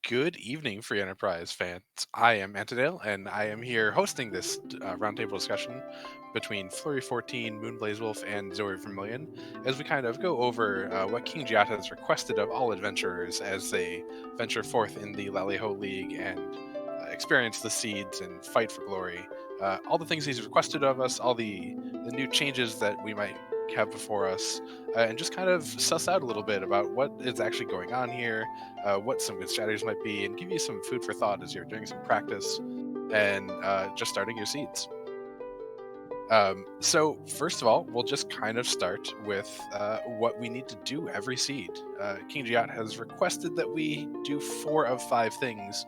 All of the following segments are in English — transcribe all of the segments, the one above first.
Good evening, Free Enterprise fans. I am Antidale, and I am here hosting this roundtable discussion between Flurry14, Moonblaze Wolf, and Zoe Vermilion as we kind of go over what King Giat has requested of all adventurers as they venture forth in the LaliHo League and experience the seeds and fight for glory. All the things he's requested of us, all the new changes that we might have before us, and just kind of suss out a little bit about what is actually going on here, what some good strategies might be, and give you some food for thought as you're doing some practice and just starting your seeds. So first of all, we'll just kind of start with what we need to do every seed. King Giat has requested that we do 4 of 5 things.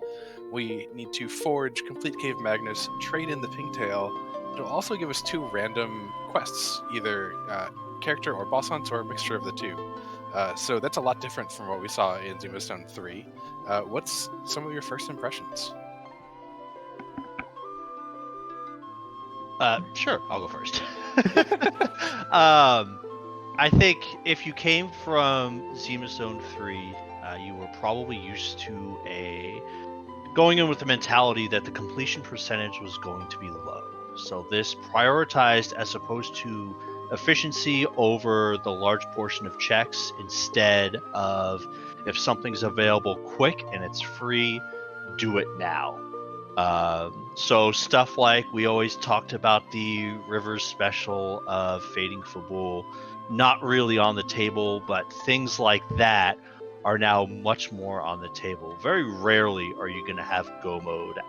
We need to forge Complete Cave Magnus, trade in the Pigtail. It'll also give us 2 random quests, either character or boss hunts or a mixture of the two. So that's a lot different from what we saw in Zumastone 3. What's some of your first impressions? Sure, I'll go first. I think if you came from Zumastone 3, you were probably used to going in with the mentality that the completion percentage was going to be low. So this prioritized as opposed to efficiency over the large portion of checks instead of if something's available quick and it's free, do it now. So stuff like we always talked about the Rivers special of Fading Fabul, not really on the table, but things like that are now much more on the table. Very rarely are you going to have go mode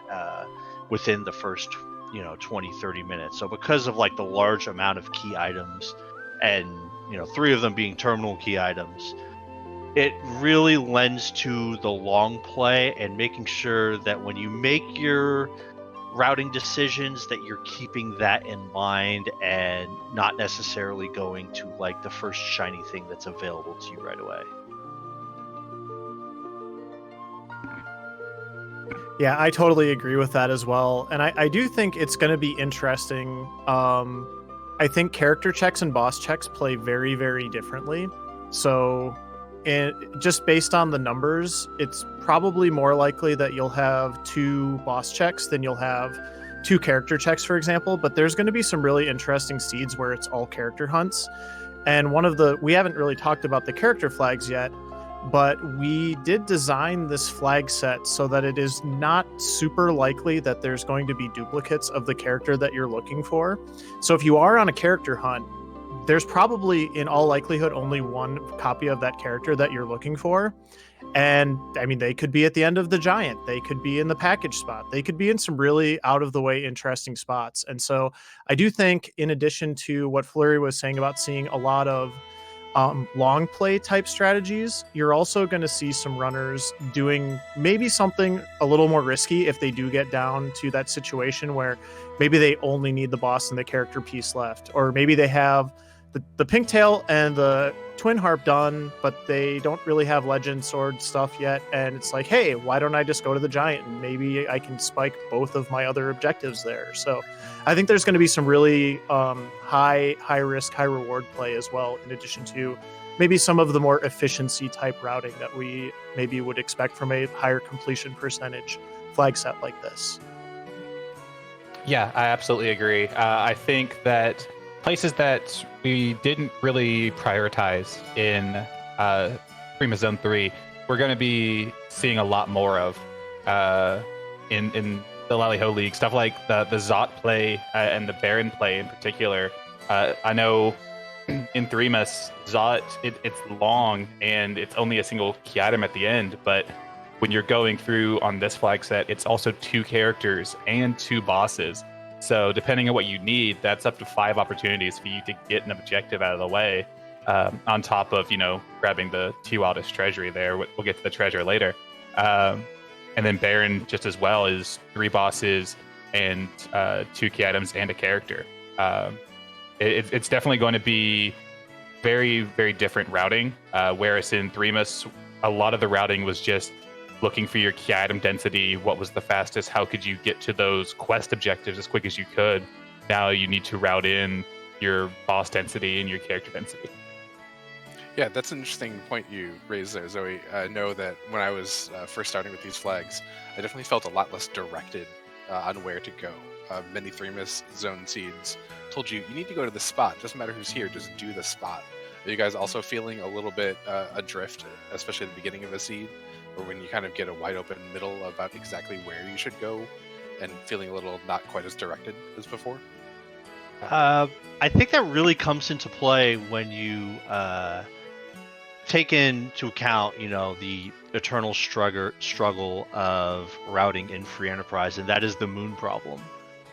within the first 20-30 minutes. So because of like the large amount of key items and 3 of them being terminal key items, it really lends to the long play and making sure that when you make your routing decisions that you're keeping that in mind and not necessarily going to like the first shiny thing that's available to you right away. Yeah, I totally agree with that as well. And I do think it's going to be interesting. I think character checks and boss checks play very, very differently. So just based on the numbers, it's probably more likely that you'll have 2 boss checks than you'll have 2 character checks, for example. But there's going to be some really interesting seeds where it's all character hunts. And we haven't really talked about the character flags yet, but we did design this flag set so that it is not super likely that there's going to be duplicates of the character that you're looking for. So if you are on a character hunt, there's probably in all likelihood only 1 copy of that character that you're looking for. And I mean, they could be at the end of the giant, they could be in the package spot, they could be in some really out of the way interesting spots. And so I do think, in addition to what Flurry was saying about seeing a lot of long play type strategies, you're also going to see some runners doing maybe something a little more risky if they do get down to that situation where maybe they only need the boss and the character piece left, or maybe they have the Pigtail and the Twin Harp done, but they don't really have Legend Sword stuff yet, and it's like, hey, why don't I just go to the giant and maybe I can spike both of my other objectives there. So I think there's going to be some really high risk, high reward play as well, in addition to maybe some of the more efficiency type routing that we maybe would expect from a higher completion percentage flag set like this. Yeah, I absolutely agree. I think that places that we didn't really prioritize in Prima Zone 3, we're going to be seeing a lot more of in the LaliHo League. Stuff like the Zot play and the Baron play in particular. I know in Threemas, Zot, it's long and it's only a single key item at the end, but when you're going through on this flag set, it's also 2 characters and 2 bosses. So depending on what you need, that's up to 5 opportunities for you to get an objective out of the way, on top of, grabbing the T-Wildest treasury there. We'll get to the treasure later. And then Baron, just as well, is 3 bosses and 2 key items and a character. It's definitely going to be very, very different routing, whereas in Threemas, a lot of the routing was just looking for your key item density, what was the fastest, how could you get to those quest objectives as quick as you could. Now you need to route in your boss density and your character density. Yeah, that's an interesting point you raised there, Zoe. I know that when I was first starting with these flags, I definitely felt a lot less directed on where to go. Many 3-miss zone seeds told you need to go to the spot. Doesn't matter who's here, just do the spot. Are you guys also feeling a little bit adrift, especially at the beginning of a seed, or when you kind of get a wide open middle about exactly where you should go, and feeling a little not quite as directed as before? I think that really comes into play when you take into account, the eternal struggle of routing in free enterprise, and that is the moon problem.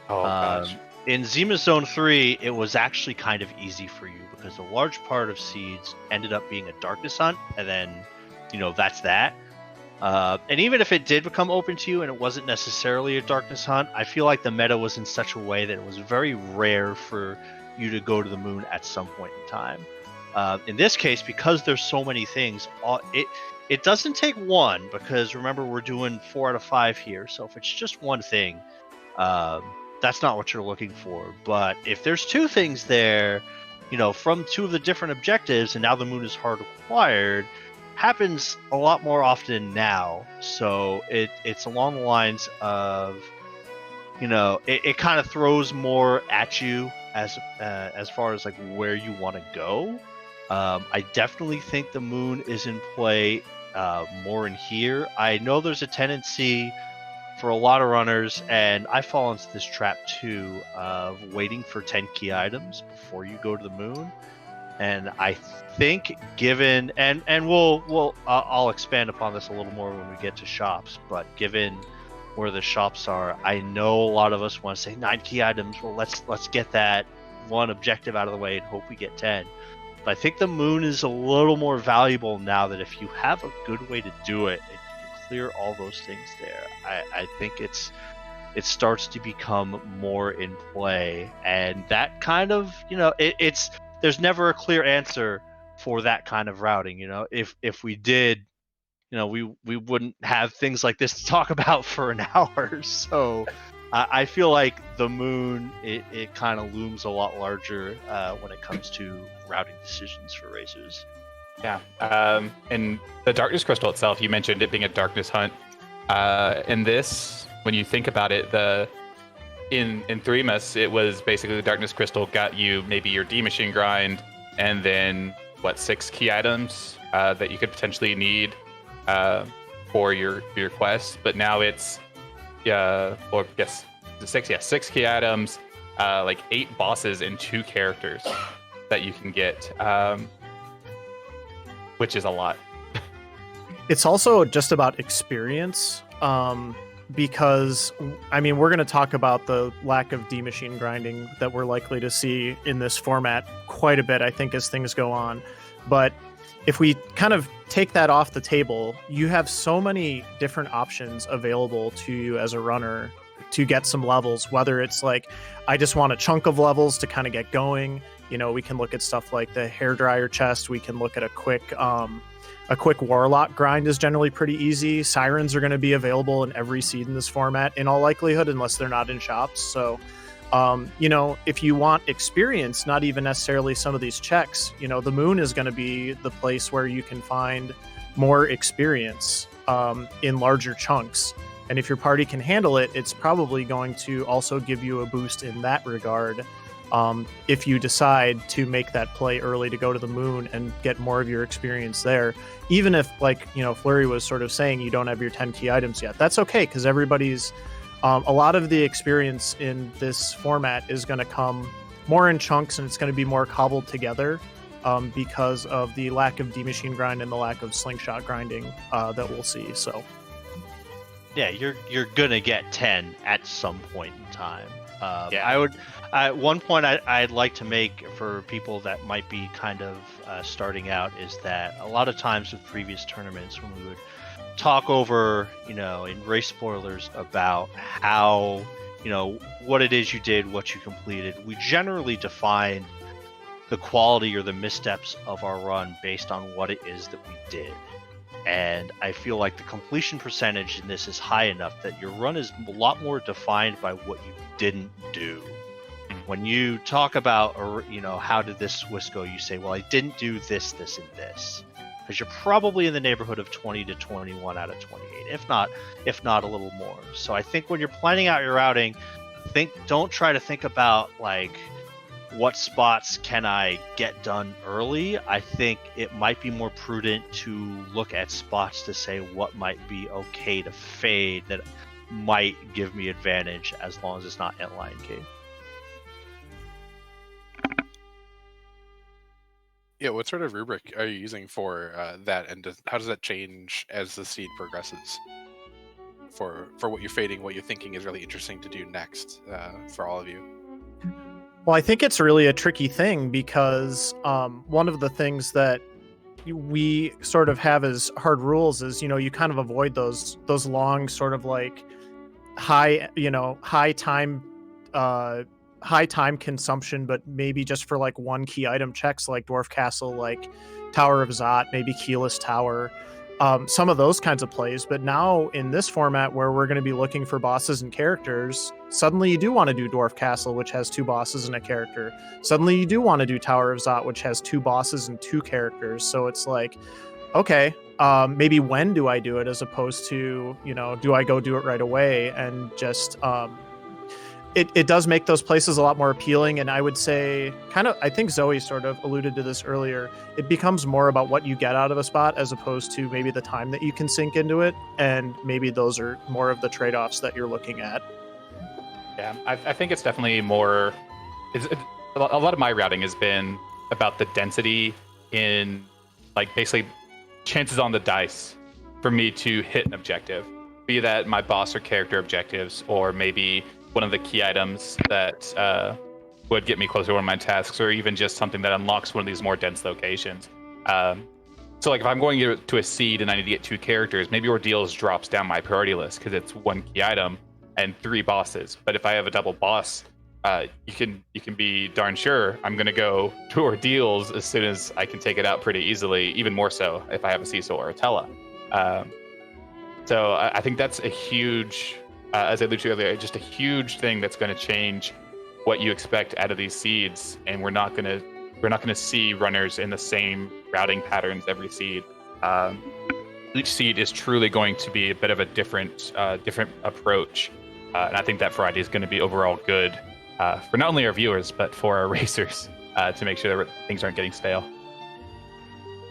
Oh gosh. In Zima Zone 3, it was actually kind of easy for you because a large part of seeds ended up being a darkness hunt, and then, that's that. And even if it did become open to you and it wasn't necessarily a darkness hunt, I feel like the meta was in such a way that it was very rare for you to go to the moon at some point in time. In this case, because there's so many things, it doesn't take one, because remember, we're doing 4 out of 5 here. So if it's just one thing, that's not what you're looking for. But if there's 2 things there, from 2 of the different objectives, and now the moon is hard required, happens a lot more often now. So it's along the lines of, it kind of throws more at you as far as like where you want to go. I definitely think the moon is in play more in here. I know there's a tendency for a lot of runners, and I fall into this trap too, of waiting for 10 key items before you go to the moon. And I think given, and I'll expand upon this a little more when we get to shops, but given where the shops are, I know a lot of us want to say 9 key items. Well, let's get that one objective out of the way and hope we get 10. But I think the moon is a little more valuable now that if you have a good way to do it, and you can clear all those things there, I think it starts to become more in play. And that kind of, it's there's never a clear answer for that kind of routing. If we did, we wouldn't have things like this to talk about for an hour. So I feel like the moon, it kind of looms a lot larger when it comes to routing decisions for racers. Yeah. And the darkness crystal itself, you mentioned it being a darkness hunt. In this, when you think about it, in 3-miss, it was basically the darkness crystal got you maybe your D machine grind, and then 6 key items that you could potentially need for your quest. But now it's 6 key items, 8 bosses and 2 characters that you can get, which is a lot. It's also just about experience, because, we're going to talk about the lack of D-machine grinding that we're likely to see in this format quite a bit, I think, as things go on. But if we kind of take that off the table, you have so many different options available to you as a runner to get some levels, whether it's like, I just want a chunk of levels to kind of get going. We can look at stuff like the hairdryer chest. We can look at a quick warlock grind is generally pretty easy. Sirens are going to be available in every seed in this format in all likelihood, unless they're not in shops. So, if you want experience, not even necessarily some of these checks, the moon is going to be the place where you can find more experience in larger chunks. And if your party can handle it, it's probably going to also give you a boost in that regard. If you decide to make that play early to go to the moon and get more of your experience there, even if, Flurry was sort of saying you don't have your 10 key items yet, that's okay, because everybody's, a lot of the experience in this format is going to come more in chunks, and it's going to be more cobbled together because of the lack of D-machine grind and the lack of slingshot grinding that we'll see. So, yeah, you're gonna get 10 at some point in time. Yeah. One point I'd like to make for people that might be kind of starting out is that a lot of times with previous tournaments, when we would talk over, in race spoilers about how, what it is you did, what you completed, we generally defined the quality or the missteps of our run based on what it is that we did. And I feel like the completion percentage in this is high enough that your run is a lot more defined by what you didn't do. When you talk about, how did this Swiss go, you say, well, I didn't do this, this, and this. Because you're probably in the neighborhood of 20 to 21 out of 28, if not a little more. So I think when you're planning out your routing, don't try to think about like what spots can I get done early. I think it might be more prudent to look at spots to say what might be okay to fade that might give me advantage as long as it's not inline cave. Yeah, what sort of rubric are you using for that, and how does that change as the seed progresses? For what you're fading, what you're thinking is really interesting to do next for all of you. Well, I think it's really a tricky thing because one of the things that we sort of have as hard rules is, you kind of avoid those long sort of like high time consumption, but maybe just for like one key item checks like Dwarf Castle, like Tower of Zot, maybe Keyless Tower, some of those kinds of plays. But now in this format where we're going to be looking for bosses and characters, suddenly you do want to do Dwarf Castle, which has 2 bosses and a character. Suddenly you do want to do Tower of Zot, which has 2 bosses and 2 characters. So it's like, okay, maybe when do I do it, as opposed to, do I go do it right away? And just it does make those places a lot more appealing. And I would say I think Zoe sort of alluded to this earlier. It becomes more about what you get out of a spot as opposed to maybe the time that you can sink into it. And maybe those are more of the trade-offs that you're looking at. Yeah, I think it's definitely more. A lot of my routing has been about the density in, like, basically chances on the dice for me to hit an objective, be that my boss or character objectives, or maybe one of the key items that would get me closer to one of my tasks, or even just something that unlocks one of these more dense locations. So like if I'm going to a seed and I need to get 2 characters, maybe Ordeals drops down my priority list because it's 1 key item and 3 bosses. But if I have a double boss, you can be darn sure I'm going to go to Ordeals as soon as I can take it out pretty easily, even more so if I have a Cecil or a Tella. So I think that's a huge, as I alluded to earlier, just a huge thing that's going to change what you expect out of these seeds, and we're not going to see runners in the same routing patterns every seed. Each seed is truly going to be a bit of a different approach, and I think that variety is going to be overall good for not only our viewers but for our racers, to make sure that things aren't getting stale.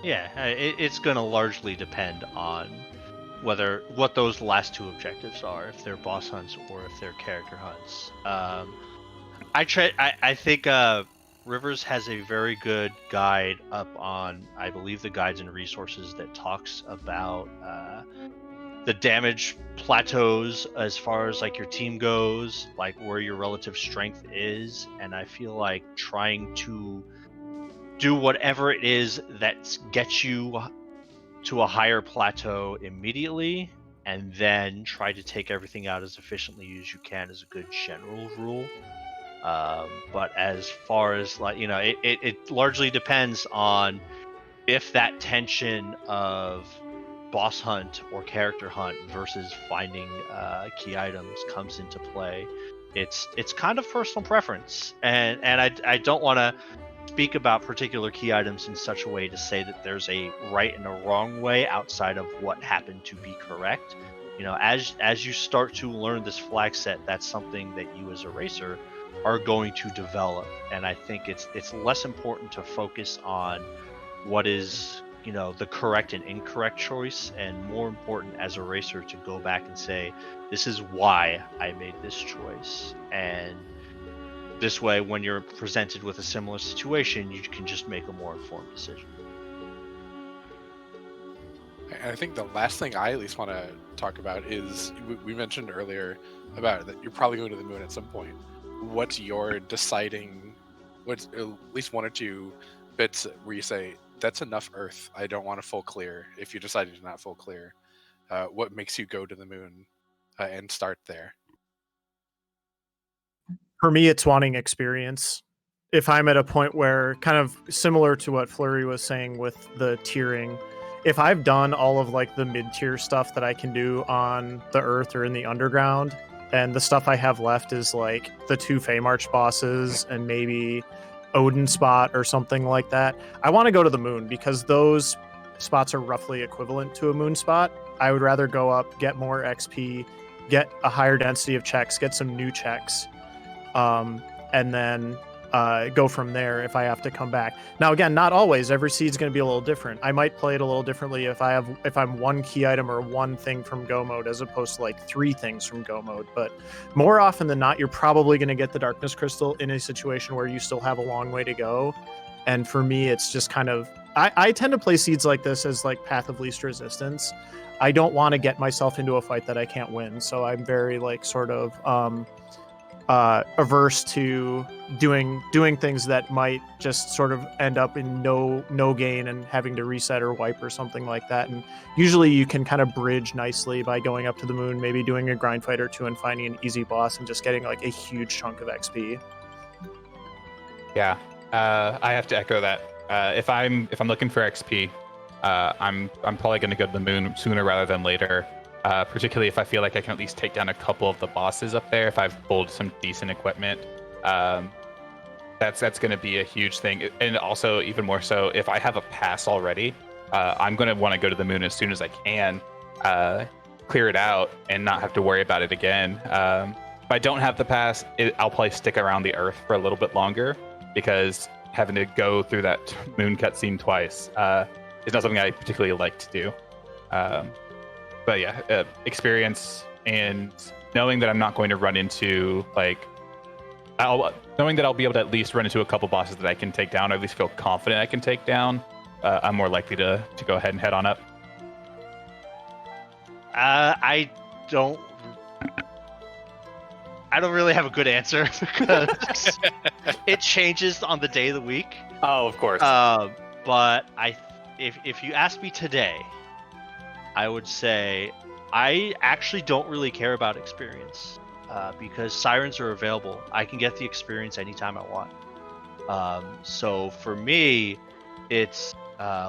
Yeah, it's going to largely depend on what those last 2 objectives are, if they're boss hunts or if they're character hunts. I think Rivers has a very good guide up on, I believe, the guides and resources that talks about the damage plateaus as far as like your team goes, like where your relative strength is. And I feel like trying to do whatever it is that gets you to a higher plateau immediately, and then try to take everything out as efficiently as you can is a good general rule. But as far as like, it largely depends on if that tension of boss hunt or character hunt versus finding key items comes into play. It's kind of personal preference, and I don't want to speak about particular key items in such a way to say that there's a right and a wrong way outside of what happened to be correct. As you start to learn this flag set, that's something that you as a racer are going to develop, and I think it's less important to focus on what is the correct and incorrect choice, and more important as a racer to go back and say, this is why I made this choice. And this way, when you're presented with a similar situation, you can just make a more informed decision. And I think the last thing I at least want to talk about is, we mentioned earlier about that you're probably going to the moon at some point. What's your deciding, what's at least 1 or 2 bits where you say, that's enough Earth, I don't want a full clear, if you decided to not full clear? What makes you go to the moon and start there? For me, it's wanting experience. If I'm at a point where, kind of similar to what Flurry was saying with the tiering, if I've done all of like the mid-tier stuff that I can do on the Earth or in the underground, and the stuff I have left is like the 2 Feymarch bosses and maybe Odin spot or something like that. I want to go to the moon because those spots are roughly equivalent to a moon spot. I would rather go up, get more XP, get a higher density of checks, get some new checks, and then go from there if I have to come back. Now, again, not always. Every seed's going to be a little different. I might play it a little differently if I'm 1 key item or 1 thing from go mode as opposed to like 3 things from go mode. But more often than not, you're probably going to get the darkness crystal in a situation where you still have a long way to go. And for me, it's just kind of I tend to play seeds like this as like path of least resistance. I don't want to get myself into a fight that I can't win, so I'm very like sort of averse to doing things that might just sort of end up in no gain and having to reset or wipe or something like that. And usually you can kind of bridge nicely by going up to the moon, maybe doing a grind fight or 2 and finding an easy boss and just getting like a huge chunk of XP. Yeah, I have to echo that. If I'm looking for XP, I'm probably going to go to the moon sooner rather than later. Particularly if I feel like I can at least take down a couple of the bosses up there. If I've pulled some decent equipment, that's going to be a huge thing. And also, even more so, if I have a pass already, I'm going to want to go to the moon as soon as I can, clear it out, and not have to worry about it again. If I don't have the pass, I'll probably stick around the Earth for a little bit longer, because having to go through that moon cutscene twice is not something I particularly like to do. But yeah, experience and knowing that I'm not going to run into knowing that I'll be able to at least run into a couple bosses that I can take down, or at least feel confident I can take down, I'm more likely to go ahead and head on up. I don't really have a good answer because it changes on the day of the week. Oh, of course. But if you ask me today, I would say I actually don't really care about experience because sirens are available. I can get the experience anytime I want. So for me, it's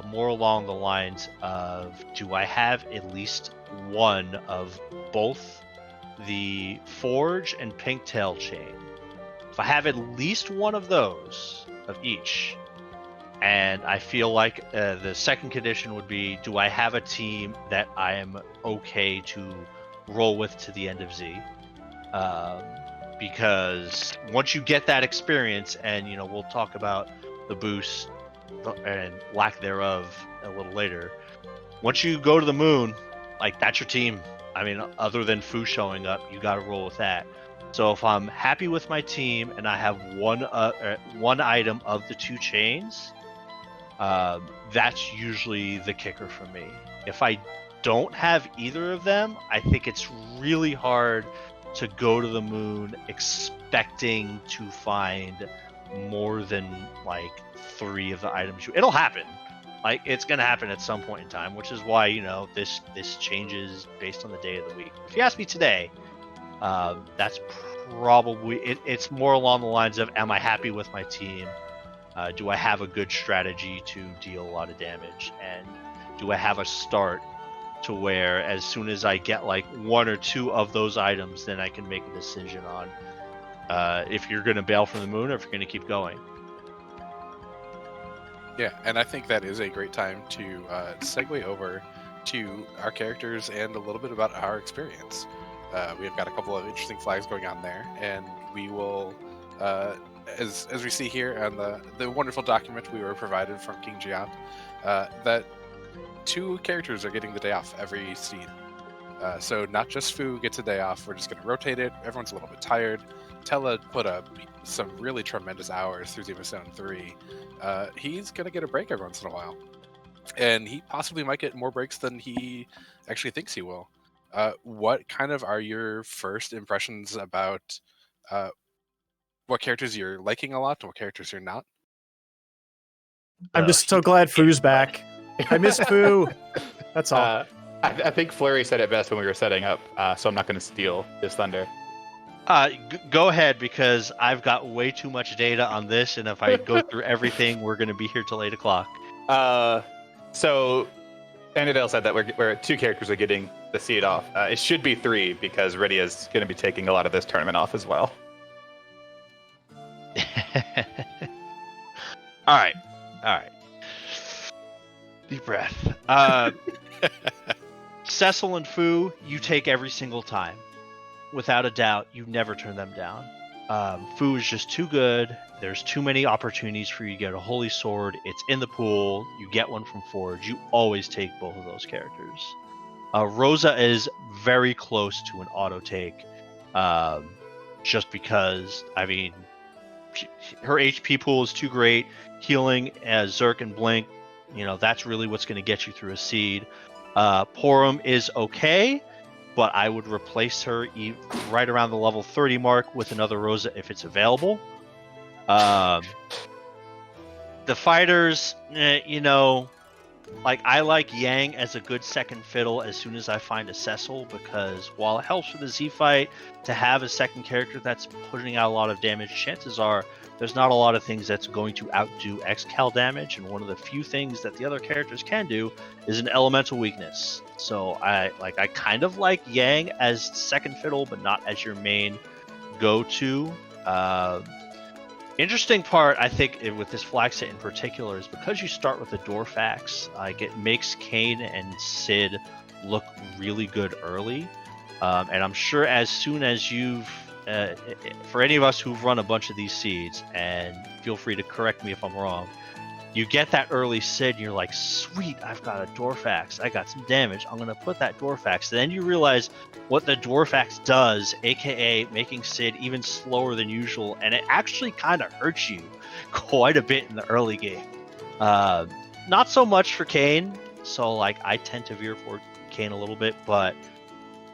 more along the lines of, do I have at least one of both the Forge and Pinktail chain? If I have at least one of those of each, and I feel like the second condition would be, do I have a team that I am okay to roll with to the end of Z? Because once you get that experience, and we'll talk about the boost and lack thereof a little later. Once you go to the moon, like, that's your team. I mean, other than Fu showing up, you got to roll with that. So if I'm happy with my team and I have one item of the 2 chains, that's usually the kicker for me. If I don't have either of them, I think it's really hard to go to the moon expecting to find more than like 3 of the items. It'll happen. Like, it's going to happen at some point in time, which is why, this changes based on the day of the week. If you ask me today, that's probably, it's more along the lines of, am I happy with my team? Do I have a good strategy to deal a lot of damage? And do I have a start to where as soon as I get like 1 or 2 of those items, then I can make a decision on if you're going to bail from the moon or if you're going to keep going. Yeah, and I think that is a great time to segue over to our characters and a little bit about our experience. We've got a couple of interesting flags going on there, and we will, as we see here on the wonderful document we were provided from King Giant, that 2 characters are getting the day off every seed. So not just Fu gets a day off, we're just going to rotate it. Everyone's a little bit tired. Tella put up some really tremendous hours through Zone 3. He's going to get a break every once in a while. And he possibly might get more breaks than he actually thinks he will. What kind of are your first impressions about what characters you're liking a lot and what characters you're not? I'm just so glad Fu's back. I miss Fu. That's all. I think Flurry said it best when we were setting up, so I'm not going to steal his thunder. Go ahead, because I've got way too much data on this, and if I go through everything, we're going to be here till 8 o'clock. So, Annadale said that we're 2 characters are getting the seed off. It should be 3 because Rydia's going to be taking a lot of this tournament off as well. All right. Deep breath. Cecil and Fu, you take every single time. Without a doubt, you never turn them down. Fu is just too good. There's too many opportunities for you to get a holy sword. It's in the pool. You get one from Forge. You always take both of those characters. Rosa is very close to an auto take, just because, I mean, her HP pool is too great. Healing as Zerk and Blink, that's really what's going to get you through a seed. Porum is okay, but I would replace her right around the level 30 mark with another Rosa if it's available. The fighters, I like Yang as a good second fiddle as soon as I find a Cecil, because while it helps for the Z fight to have a second character that's putting out a lot of damage, chances are there's not a lot of things that's going to outdo X-Cal damage, and one of the few things that the other characters can do is an elemental weakness. So I kind of like Yang as second fiddle, but not as your main go-to. Interesting part, I think, with this flag set in particular is because you start with the dwarf axe, it makes Kmain and Sid look really good early. And I'm sure as soon as you've, for any of us who've run a bunch of these seeds, and feel free to correct me if I'm wrong, you get that early Sid and you're like, sweet, I've got a dwarf axe, I got some damage, I'm going to put that dwarf axe. Then you realize what the dwarf axe does, aka making Sid even slower than usual, and it actually kind of hurts you quite a bit in the early game. Not so much for Kane, so I tend to veer for Kane a little bit, but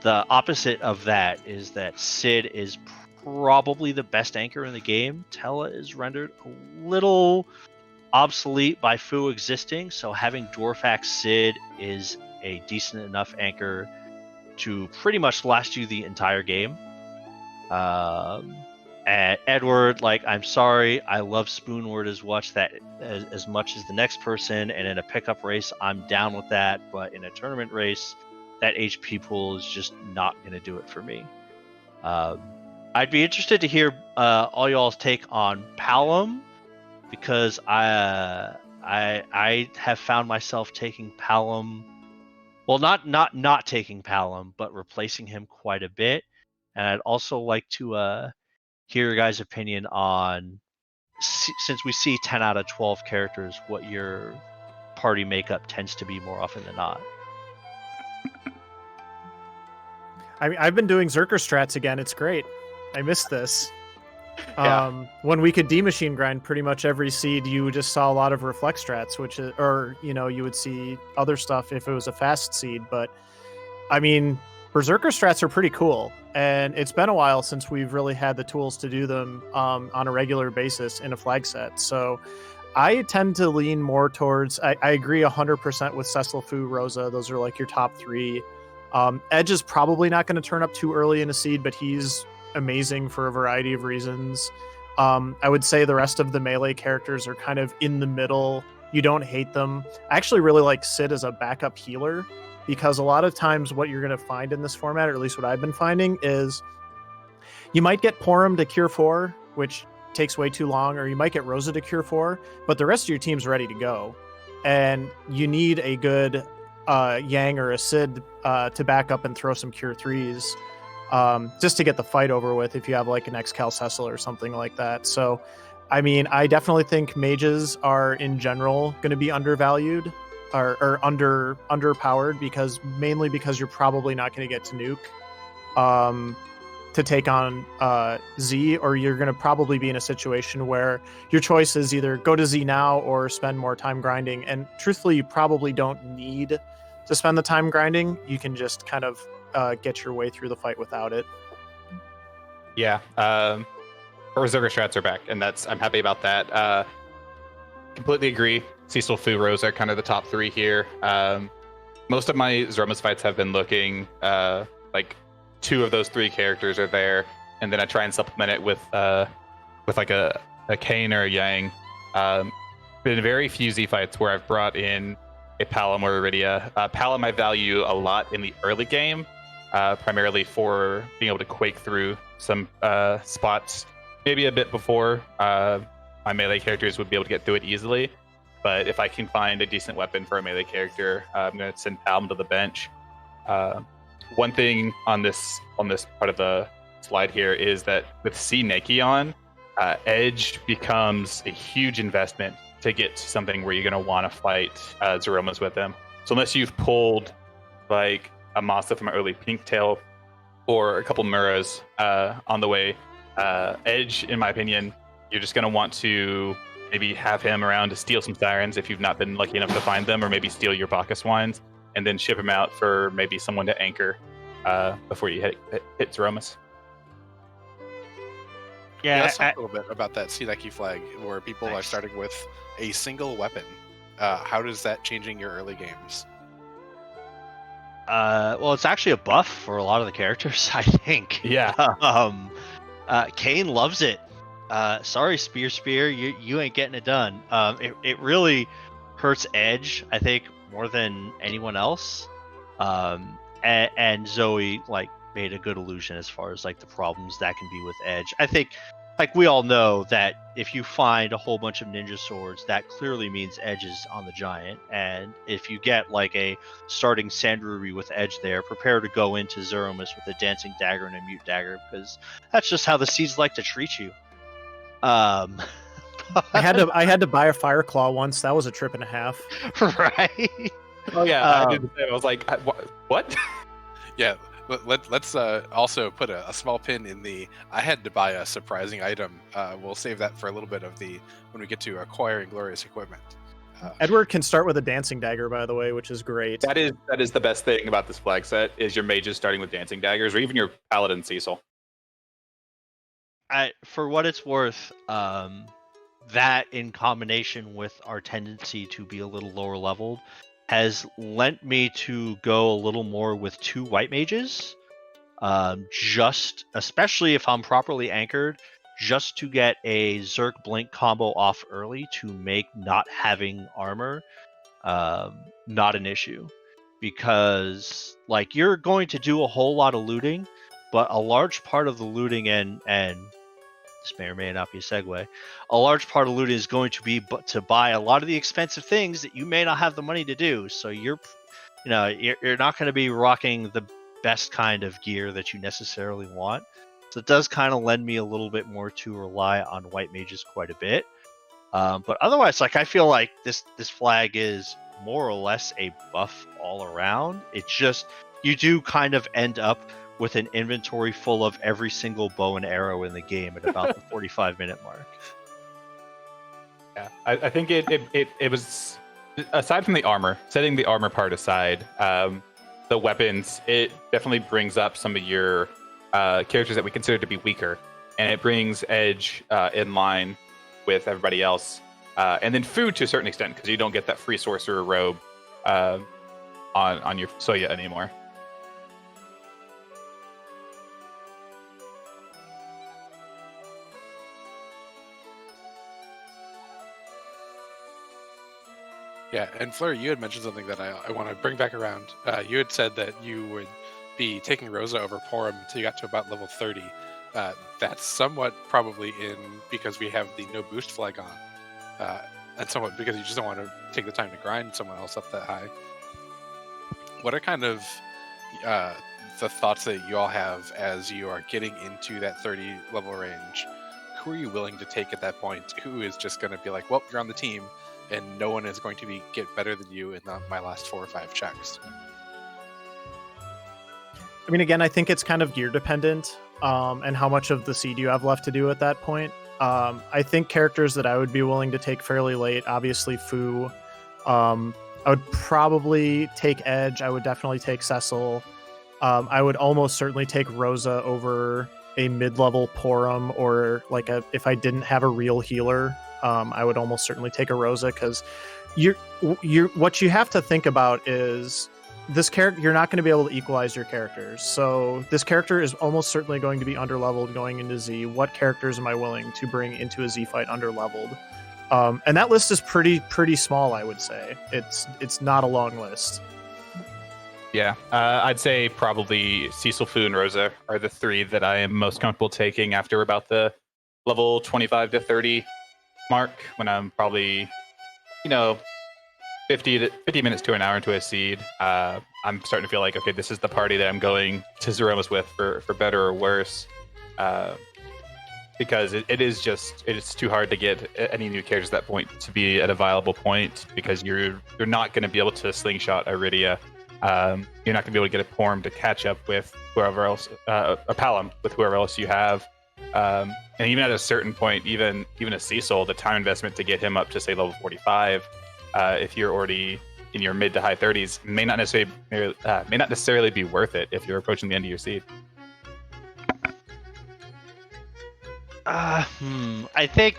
the opposite of that is that Sid is probably the best anchor in the game. Tella is rendered a little obsolete by Fu existing, so having Dwarf Axe Sid is a decent enough anchor to pretty much last you the entire game. And Edward, I'm sorry, I love Spoonward as much as the next person, and in a pickup race, I'm down with that, but in a tournament race, that HP pool is just not going to do it for me. I'd be interested to hear all y'all's take on Palom, because I have found myself taking Palom, well, not taking Palom, but replacing him quite a bit. And I'd also like to hear your guys' opinion on, since we see 10 out of 12 characters, what your party makeup tends to be more often than not. I've been doing Zerker strats again. It's great. I missed this. Yeah. When we could D-machine grind pretty much every seed, you just saw a lot of reflect strats, you would see other stuff if it was a fast seed. But Berserker strats are pretty cool, and it's been a while since we've really had the tools to do them on a regular basis in a flag set. So I tend to lean more towards, I agree 100% with Cecil, Fu, Rosa. Those are your top 3. Edge is probably not going to turn up too early in a seed, but he's amazing for a variety of reasons. I would say the rest of the melee characters are kind of in the middle. You don't hate them. I actually really like Sid as a backup healer, because a lot of times what you're going to find in this format, or at least what I've been finding, is you might get Porum to cure 4, which takes way too long, or you might get Rosa to cure 4, but the rest of your team's ready to go. And you need a good Yang or a Sid to back up and throw some cure 3s. Just to get the fight over with if you have an X-Cal Cecil or something like that. So, I definitely think mages are in general going to be undervalued or underpowered, mainly because you're probably not going to get to nuke to take on Z, or you're going to probably be in a situation where your choice is either go to Z now or spend more time grinding. And truthfully, you probably don't need to spend the time grinding. You can just kind of get your way through the fight without it. Yeah, Berserker strats are back, and I'm happy about that. Completely agree. Cecil, Fu, Rosa are kind of the top 3 here. Most of my Zromas fights have been looking 2 of those 3 characters are there, and then I try and supplement it with a Kane or a Yang. Been very few Z fights where I've brought in Palom or Iridia. Palom I value a lot in the early game, primarily for being able to quake through some spots, maybe a bit before my melee characters would be able to get through it easily. But if I can find a decent weapon for a melee character, I'm going to send Palom to the bench. One thing on this part of the slide here is that with nekkie on, Edge becomes a huge investment to get to something where you're going to want to fight Zeromas with them. So unless you've pulled like a Masa from an early Pink Tail or a couple Muras on the way, Edge, in my opinion, you're just going to want to maybe have him around to steal some Sirens if you've not been lucky enough to find them, or maybe steal your Bacchus Wines and then ship him out for maybe someone to anchor before you hit Zeromas. Yeah, let's talk a little bit about that nekkie flag, where people are starting with a single weapon. How does that changing your early games? Well, it's actually a buff for a lot of the characters, I think. Yeah. Kane loves it. Sorry, Spear, you ain't getting it done. It really hurts Edge, I think, more than anyone else. And Zoe made a good allusion as far as the problems that can be with Edge. I think we all know that if you find a whole bunch of ninja swords, that clearly means Edge is on the giant. And if you get a starting Sandruby with Edge there, prepare to go into Zeromus with a dancing dagger and a mute dagger, because that's just how the seeds like to treat you. I had to buy a Fire Claw once. That was a trip and a half. Right? Oh yeah, I did the same. I was like, what? Yeah. Let's also put a small pin in the I had to buy a surprising item. We'll save that for a little bit when we get to acquiring glorious equipment. Edward can start with a dancing dagger, by the way, which is great. That is the best thing about this flag set, is your mages starting with dancing daggers, or even your paladin Cecil. For what it's worth, that in combination with our tendency to be a little lower leveled has lent me to go a little more with 2 white mages, especially if I'm properly anchored, just to get a Zerk Blink combo off early to make not having armor not an issue. Because you're going to do a whole lot of looting, but a large part of the looting, and this may or may not be a segue, a large part of looting is going to be to buy a lot of the expensive things that you may not have the money to do. So you're not going to be rocking the best kind of gear that you necessarily want. So it does kind of lend me a little bit more to rely on white mages quite a bit. But otherwise, I feel like this flag is more or less a buff all around. It's just you do kind of end up with an inventory full of every single bow and arrow in the game at about the 45-minute mark. Yeah, I think it was, aside from the armor, setting the armor part aside, the weapons, it definitely brings up some of your characters that we consider to be weaker, and it brings Edge in line with everybody else. And then food to a certain extent, because you don't get that free sorcerer robe on your Soya anymore. Yeah, and Fleur, you had mentioned something that I want to bring back around. You had said that you would be taking Rosa over Porum until you got to about level 30. That's somewhat probably because we have the no boost flag on, and somewhat because you just don't want to take the time to grind someone else up that high. What are kind of the thoughts that you all have as you are getting into that 30 level range? Who are you willing to take at that point? Who is just going to be like, well, you're on the team, and no one is going to get better than you in my last 4 or 5 checks? I mean, again, I think it's kind of gear dependent, and how much of the seed you have left to do at that point. I think characters that I would be willing to take fairly late, obviously Fu. I would probably take Edge. I would definitely take Cecil. I would almost certainly take Rosa over a mid-level Porum, or if I didn't have a real healer, I would almost certainly take a Rosa, because what you have to think about is this character, you're not going to be able to equalize your characters. So this character is almost certainly going to be underleveled going into Z. What characters am I willing to bring into a Z fight underleveled? And that list is pretty small, I would say. It's not a long list. Yeah, I'd say probably Cecil, Fu, and Rosa are the three that I am most comfortable taking after about the level 25 to 30 mark, when I'm probably, 50 minutes to an hour into a seed. I'm starting to feel like, okay, this is the party that I'm going to Zeromus with for better or worse. Because it's too hard to get any new characters at that point to be at a viable point, because you're not going to be able to slingshot Iridia. You're not going to be able to get a Porm to catch up with whoever else, a Palom with whoever else you have. And even at a certain point, even a Cecil, the time investment to get him up to, say, level 45, if you're already in your mid to high 30s, may not necessarily be worth it if you're approaching the end of your seed. I think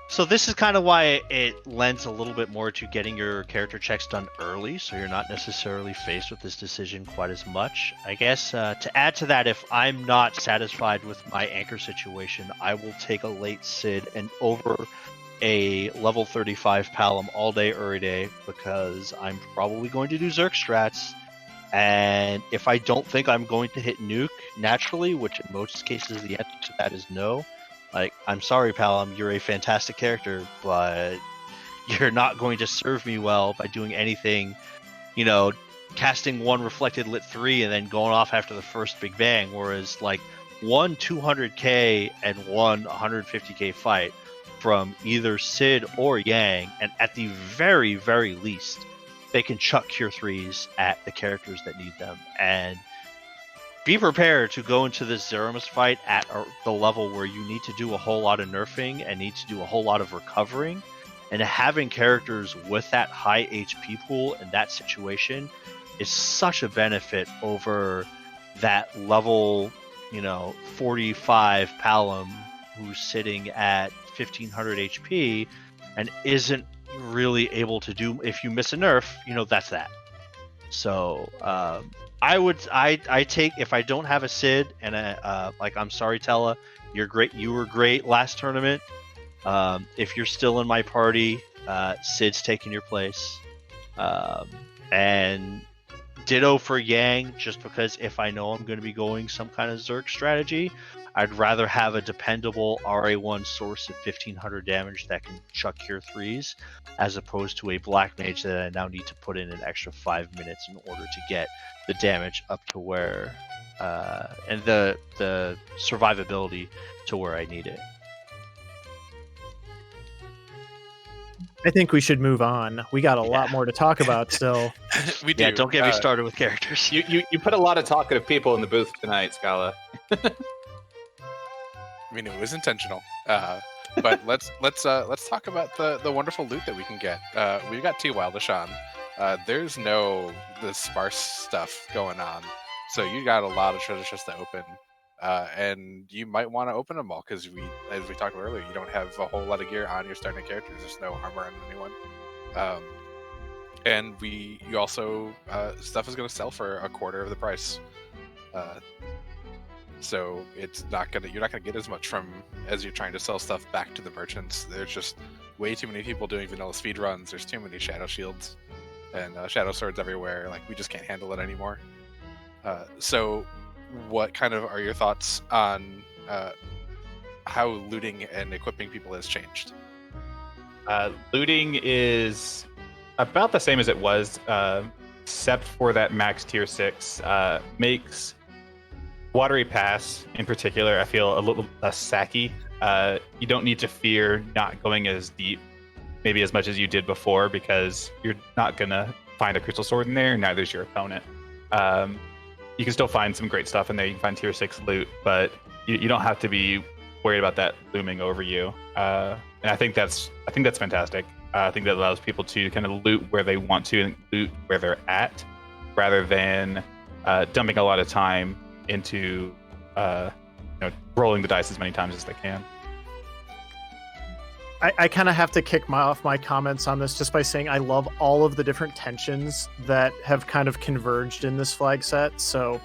so. This is kind of why it lends a little bit more to getting your character checks done early, so you're not necessarily faced with this decision quite as much. I guess to add to that, if I'm not satisfied with my anchor situation, I will take a late Sid and over a level 35 Palom all day, every day, because I'm probably going to do Zerk strats. And if I don't think I'm going to hit nuke naturally, which in most cases the answer to that is no, like, I'm sorry, Palom, you're a fantastic character, but you're not going to serve me well by doing anything, casting one reflected lit 3 and then going off after the first big bang, whereas like one 200k and one 150k fight from either Sid or Yang, and at the very, very least, they can chuck Cure 3s at the characters that need them. And be prepared to go into this Zeromus fight at the level where you need to do a whole lot of nerfing and need to do a whole lot of recovering. And having characters with that high HP pool in that situation is such a benefit over that level, 45 Palom who's sitting at 1500 HP and isn't really able to do, if you miss a nerf, that's that. So I take, if I don't have a Sid and I'm sorry, Tella, you're great, you were great last tournament. If you're still in my party, Sid's taking your place. And ditto for Yang, just because if I know I'm going to be going some kind of Zerk strategy, I'd rather have a dependable RA1 source of 1500 damage that can chuck Cure 3s, as opposed to a Black Mage that I now need to put in an extra 5 minutes in order to get the damage up to where, and the survivability to where I need it. I think we should move on. We got a lot more to talk about still. We do. Yeah, don't get me started with characters. You put a lot of talkative people in the booth tonight, Scala. I mean, it was intentional. But let's talk about the wonderful loot that we can get. We've got 2 Wildish on. There's no the sparse stuff going on, so you got a lot of treasure chests to open, and you might want to open them all because as we talked about earlier, you don't have a whole lot of gear on your starting characters. There's no armor on anyone, and you also stuff is going to sell for a quarter of the price. So you're not gonna get as much from as you're trying to sell stuff back to the merchants. There's just way too many people doing vanilla speed runs. There's too many shadow shields and shadow swords everywhere. Like, we just can't handle it anymore. So what kind of are your thoughts on how looting and equipping people has changed? Looting is about the same as it was, except for that max tier 6 makes Watery Pass, in particular, I feel a little less sacky. You don't need to fear not going as deep, maybe as much as you did before, because you're not going to find a Crystal Sword in there, neither is your opponent. You can still find some great stuff in there. You can find tier 6 loot, but you don't have to be worried about that looming over you. And I think that's fantastic. I think that allows people to kind of loot where they want to and loot where they're at, rather than dumping a lot of time into rolling the dice as many times as they can. I kind of have to kick off my comments on this just by saying I love all of the different tensions that have kind of converged in this flag set. So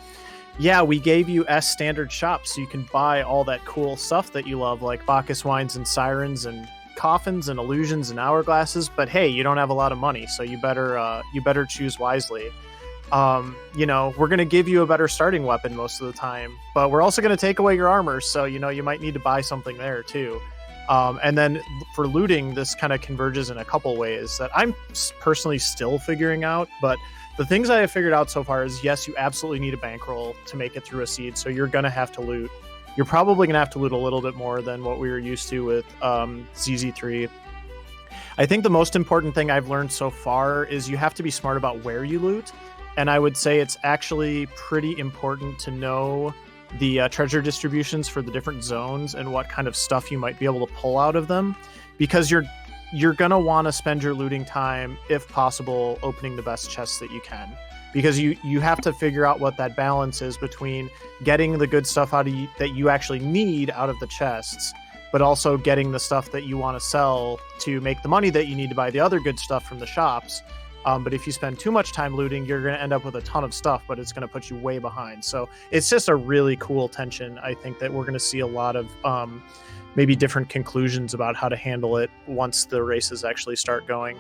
yeah, we gave you Sstandard shops so you can buy all that cool stuff that you love, like Bacchus wines and sirens and coffins and illusions and hourglasses, but hey, you don't have a lot of money, so you better choose wisely. We're going to give you a better starting weapon most of the time, but we're also going to take away your armor, so you might need to buy something there too. And then for looting, this kind of converges in a couple ways that I'm personally still figuring out, but the things I have figured out so far is, yes, you absolutely need a bankroll to make it through a seed, so you're going to have to loot. You're probably going to have to loot a little bit more than what we were used to with ZZ3. I think the most important thing I've learned so far is you have to be smart about where you loot, and I would say it's actually pretty important to know the treasure distributions for the different zones and what kind of stuff you might be able to pull out of them, because you're going to want to spend your looting time, if possible, opening the best chests that you can, because you have to figure out what that balance is between getting the good stuff out of that you actually need out of the chests, but also getting the stuff that you want to sell to make the money that you need to buy the other good stuff from the shops. But if you spend too much time looting, you're going to end up with a ton of stuff, but it's going to put you way behind. So it's just a really cool tension. I think that we're going to see a lot of maybe different conclusions about how to handle it once the races actually start going.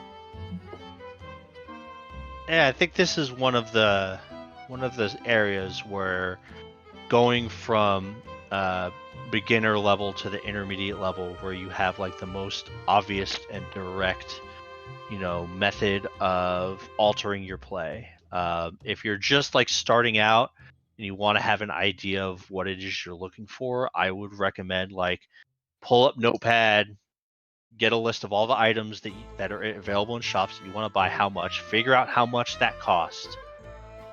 Yeah, I think this is one of the areas where going from beginner level to the intermediate level, where you have like the most obvious and direct method of altering your play. If you're just like starting out and you want to have an idea of what it is you're looking for, I would recommend like pull up Notepad, get a list of all the items that are available in shops that you want to buy, how much, figure out how much that costs,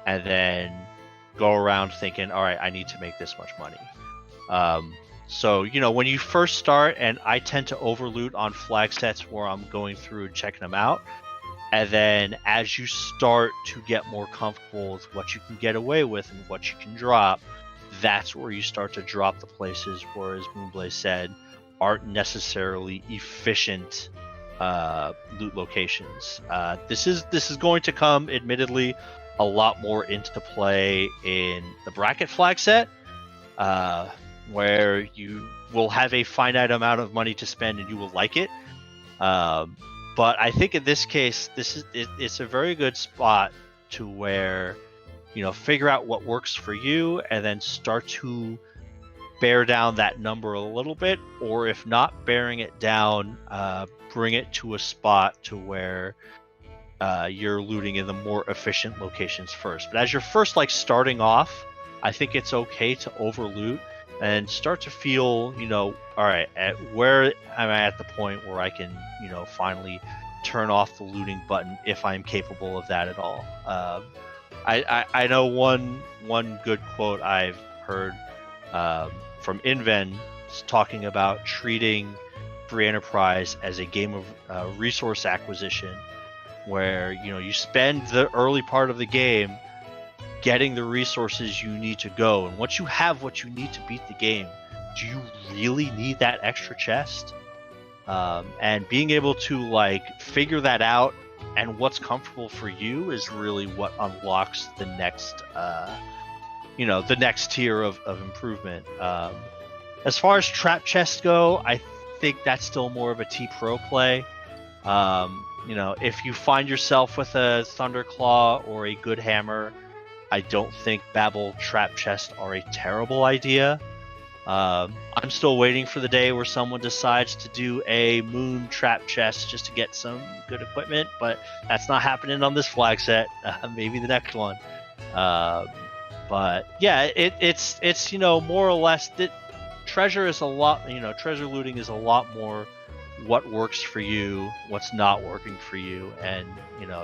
and then go around thinking, all right, I need to make this much money. So, when you first start, and I tend to overloot on flag sets where I'm going through and checking them out. And then as you start to get more comfortable with what you can get away with and what you can drop, that's where you start to drop the places where, as Moonblaze said, aren't necessarily efficient loot locations. This is going to come, admittedly, a lot more into play in the bracket flag set. Where you will have a finite amount of money to spend and you will like it. But I think in this case, it's a very good spot to where, figure out what works for you and then start to bear down that number a little bit, or if not bearing it down, bring it to a spot to where you're looting in the more efficient locations first. But as you're first starting off, I think it's okay to overloot and start to feel, all right, where am I at the point where I can, finally turn off the looting button if I'm capable of that at all. I know one good quote I've heard from Inven talking about treating free enterprise as a game of resource acquisition, where you spend the early part of the game getting the resources you need to go, and once you have what you need to beat the game, do you really need that extra chest? And being able to figure that out and what's comfortable for you is really what unlocks the next the next tier of improvement. As far as trap chests go, I think that's still more of a T-Pro play. If you find yourself with a Thunderclaw or a good hammer, I don't think Babel trap chests are a terrible idea. I'm still waiting for the day where someone decides to do a moon trap chest just to get some good equipment, but that's not happening on this flag set. Maybe the next one. But yeah, it's more or less that treasure is a lot. Treasure looting is a lot more what works for you, what's not working for you, and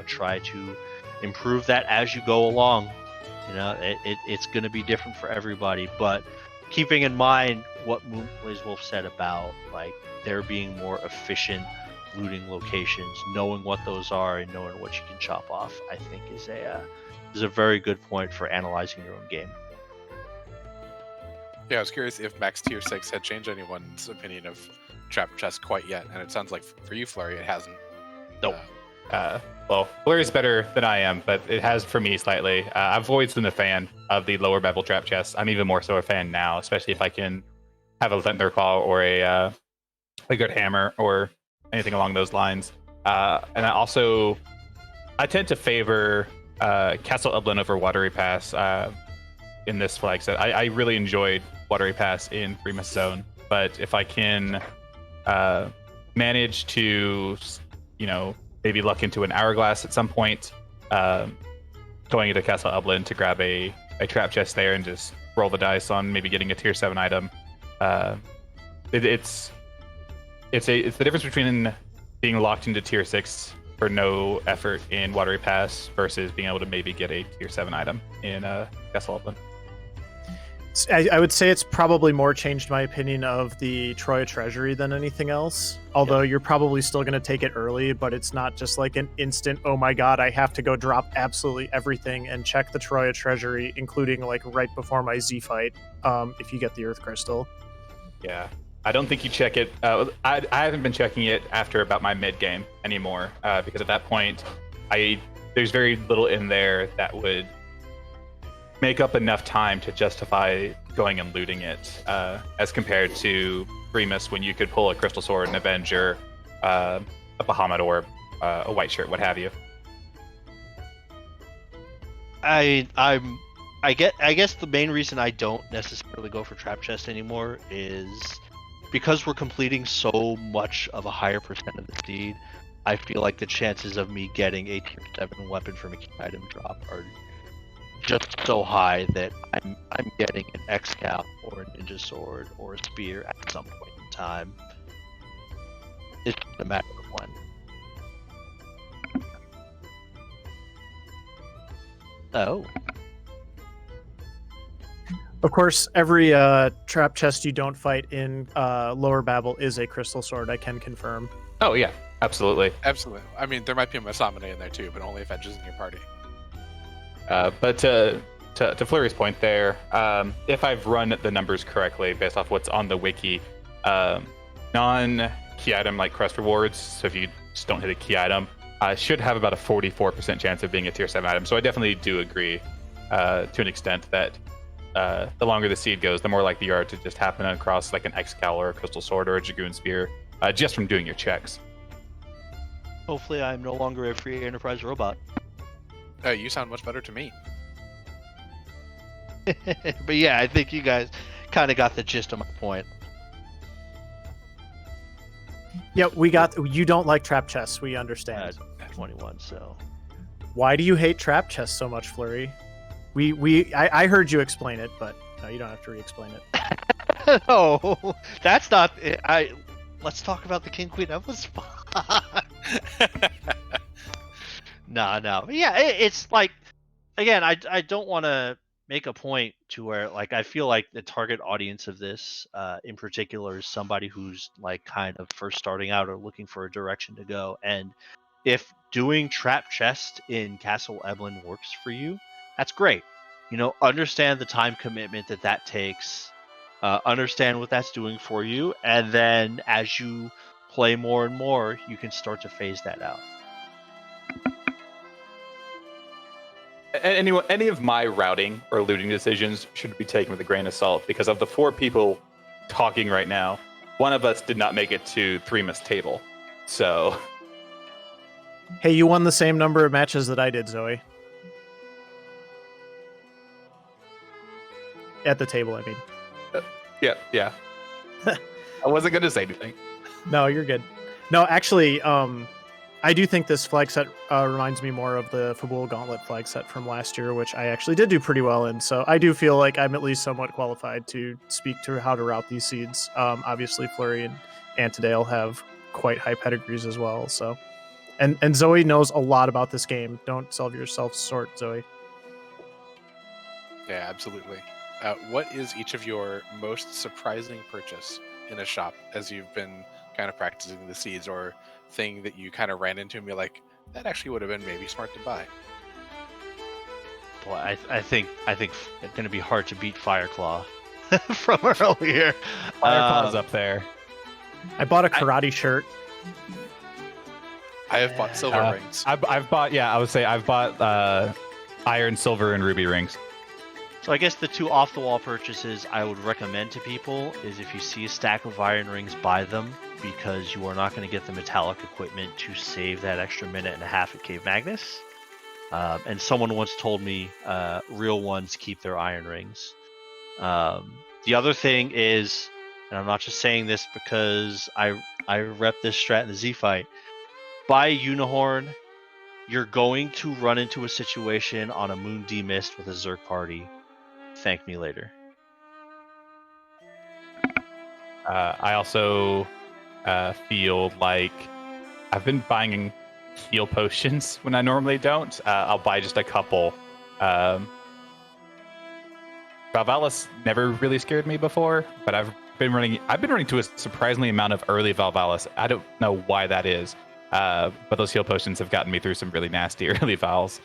try to improve that as you go along. It's going to be different for everybody, but keeping in mind what Moonblaze Wolf said about there being more efficient looting locations, knowing what those are and knowing what you can chop off, I think is a very good point for analyzing your own game. Yeah, I was curious if Max Tier 6 had changed anyone's opinion of trap chest quite yet, and it sounds like for you, Flurry, it hasn't. Nope. Well, Flurry's better than I am, but it has for me slightly. I've always been a fan of the lower bevel trap chests. I'm even more so a fan now, especially if I can have a Thunderclaw or a good hammer, or anything along those lines. And I tend to favor Castle Upland over Watery Pass in this flag set. I really enjoyed Watery Pass in Primus Zone, but if I can manage to, maybe luck into an Hourglass at some point, going into Castle Upland to grab a trap chest there and just roll the dice on maybe getting a tier 7 item. It's the difference between being locked into tier 6 for no effort in Watery Pass versus being able to maybe get a tier 7 item in Castle Upland. I would say it's probably more changed my opinion of the Troya Treasury than anything else. Although you're probably still going to take it early, but it's not just like an instant, oh my god, I have to go drop absolutely everything and check the Troya Treasury, including like right before my Z fight, if you get the Earth Crystal. Yeah, I don't think you check it. I haven't been checking it after about my mid game anymore, because at that point, there's very little in there that would make up enough time to justify going and looting it, as compared to Primus when you could pull a Crystal Sword, an Avenger, a Bahamut Orb, a White Shirt, what have you. I guess the main reason I don't necessarily go for Trap Chest anymore is because we're completing so much of a higher percent of the seed. I feel like the chances of me getting a tier 7 weapon from a key item drop are just so high that I'm getting an X-Cal or a Ninja Sword or a Spear at some point in time. It's just a matter of when. Oh. Of course, every trap chest you don't fight in Lower Babel is a Crystal Sword, I can confirm. Oh yeah, absolutely. Absolutely. I mean, there might be a Masamune in there too, but only if Edge is in your party. But to Flurry's point there, if I've run the numbers correctly based off what's on the wiki, non-key item like Crest Rewards, so if you just don't hit a key item, should have about a 44% chance of being a tier 7 item. So I definitely do agree to an extent that the longer the seed goes, the more likely you are to just happen across like an X-Cal or a Crystal Sword or a Dragoon Spear, just from doing your checks. Hopefully I'm no longer a free enterprise robot. You sound much better to me. But yeah, I think you guys kind of got the gist of my point. Yeah, you don't like trap chests, we understand. 21, so. Why do you hate trap chests so much, Flurry? I heard you explain it, but no, you don't have to re-explain it. No, that's not it. Let's talk about the King Queen. That was fun. No. But yeah, it's like, again, I don't want to make a point to where, like, I feel like the target audience of this, in particular, is somebody who's like kind of first starting out or looking for a direction to go. And if doing trap chest in Castle Eblin works for you, that's great. Understand the time commitment that takes. Understand what that's doing for you, and then as you play more and more, you can start to phase that out. Any of my routing or looting decisions should be taken with a grain of salt, because of the 4 people talking right now, one of us did not make it to Threemas table. So, hey, you won the same number of matches that I did, Zoe. At the table, I mean. Yeah. I wasn't going to say anything. No, you're good. No, actually, I do think this flag set reminds me more of the Fabul Gauntlet flag set from last year, which I actually did do pretty well in. So I do feel like I'm at least somewhat qualified to speak to how to route these seeds. Obviously, Flurry and Antidale have quite high pedigrees as well. So, and Zoe knows a lot about this game. Don't sell yourself short, Zoe. Yeah, absolutely. What is each of your most surprising purchase in a shop as you've been kind of practicing the seeds, or thing that you kind of ran into and be like, that actually would have been maybe smart to buy? Boy, I think it's going to be hard to beat Fireclaw from earlier. Fireclaw's up there. I bought a karate shirt. I have bought silver rings. I've bought iron, silver, and ruby rings. So I guess the 2 off-the-wall purchases I would recommend to people is, if you see a stack of iron rings, buy them. because you are not going to get the metallic equipment to save that extra minute and a half at Cave Magnus. And someone once told me real ones keep their iron rings. The other thing is, and I'm not just saying this because I rep this strat in the Z fight, buy a Unihorn. You're going to run into a situation on a Moon D Mist with a Zerg party. Thank me later. I also feel like I've been buying heal potions when I normally don't. I'll buy just a couple. Valvalis never really scared me before, but I've been running to a surprisingly amount of early Valvalis. I don't know why that is, but those heal potions have gotten me through some really nasty early Vals.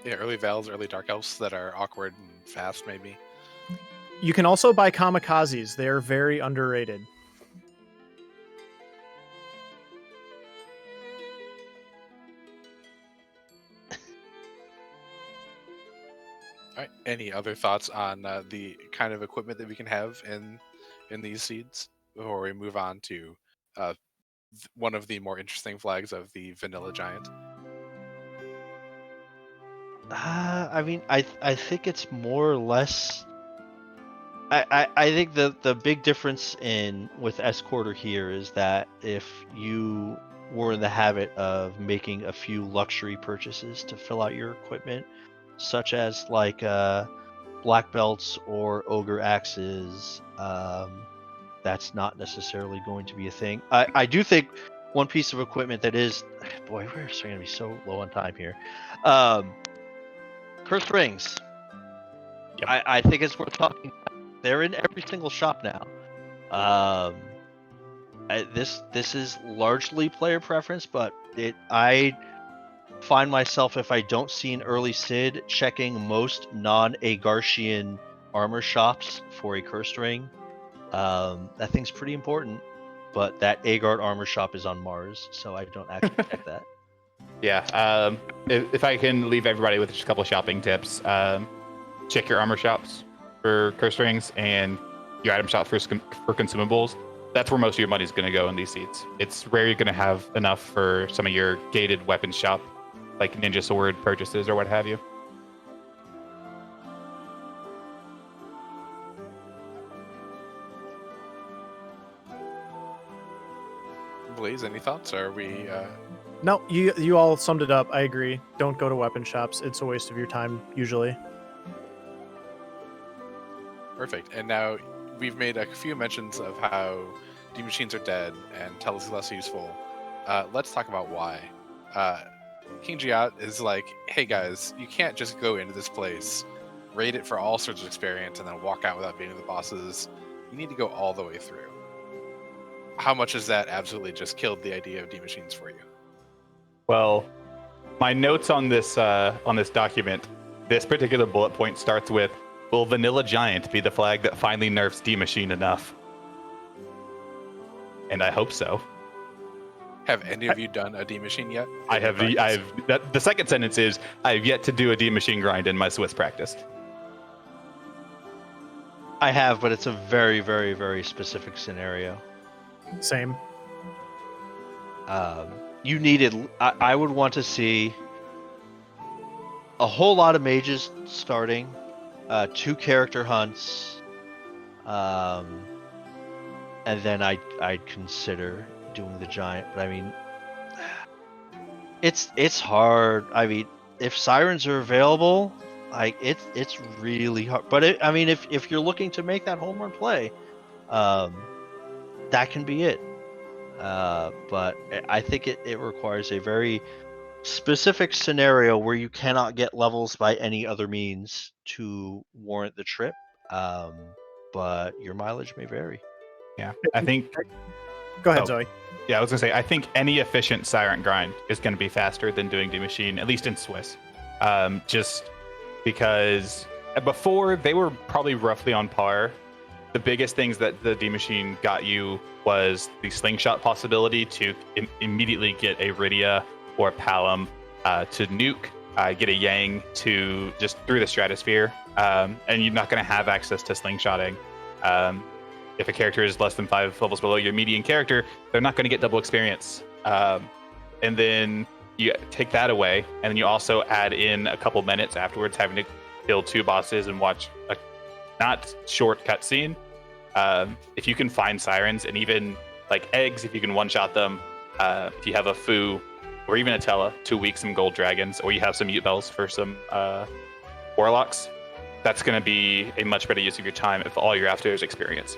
Yeah, early Vals, early Dark Elves that are awkward and fast, maybe. You can also buy kamikazes. They're very underrated. All right. Any other thoughts on the kind of equipment that we can have in these seeds before we move on to one of the more interesting flags of the Vanilla Giant? I mean, I think it's more or less. I think the big difference with Escorter here is that if you were in the habit of making a few luxury purchases to fill out your equipment, such as like black belts or ogre axes, that's not necessarily going to be a thing. I do think one piece of equipment that is, boy, we're going to be so low on time here. Cursed rings. Yep. I think it's worth talking about. They're in every single shop now. This is largely player preference, but I find myself, if I don't see an early Sid, checking most non-Agarthian armor shops for a cursed ring. That thing's pretty important, but that Agart armor shop is on Mars, so I don't actually check that. Yeah, if I can leave everybody with just a couple of shopping tips, check your armor shops for curse rings and your item shop for consumables. That's where most of your money is going to go in these seeds. It's rare you're going to have enough for some of your gated weapons shop, like ninja sword purchases or what have you. Blaze, any thoughts? Are we? No, you all summed it up. I agree. Don't go to weapon shops. It's a waste of your time, usually. Perfect. And now we've made a few mentions of how D machines are dead and Tell is less useful. Let's talk about why. King Giat is like, hey guys, you can't just go into this place, raid it for all sorts of experience, and then walk out without beating the bosses. You need to go all the way through. How much has that absolutely just killed the idea of D machines for you? Well, my notes on this document, this particular bullet point starts with, will Vanilla Giant be the flag that finally nerfs D Machine enough? And I hope so. Have any of you done a D Machine yet? I have. The second sentence is, I have yet to do a D Machine grind in my Swiss practice. I have, but it's a very, very, very specific scenario. Same. You needed. I would want to see a whole lot of mages starting, 2 character hunts, and then I'd consider doing the giant. But I mean, it's hard. I mean, if sirens are available, like it's really hard. But if you're looking to make that home run play, that can be it. But I think it requires a very specific scenario where you cannot get levels by any other means to warrant the trip. But your mileage may vary. Yeah, I think. Go ahead, Zoe. Yeah, I was gonna say, I think any efficient Siren grind is gonna be faster than doing D Machine, at least in Swiss. Just because before they were probably roughly on par. The biggest things that the D Machine got you was the slingshot possibility to immediately get a Rydia or a Palom to nuke, get a Yang to just through the stratosphere, and you're not going to have access to slingshotting. if a character is less than 5 levels below your median character, they're not going to get double experience. And then you take that away, and then you also add in a couple minutes afterwards having to kill 2 bosses and watch a not short cutscene. If you can find sirens and even like eggs, if you can one-shot them, if you have a Fu or even a Tella to weak some gold dragons, or you have some mute bells for some warlocks, that's going to be a much better use of your time if all you're after is experience.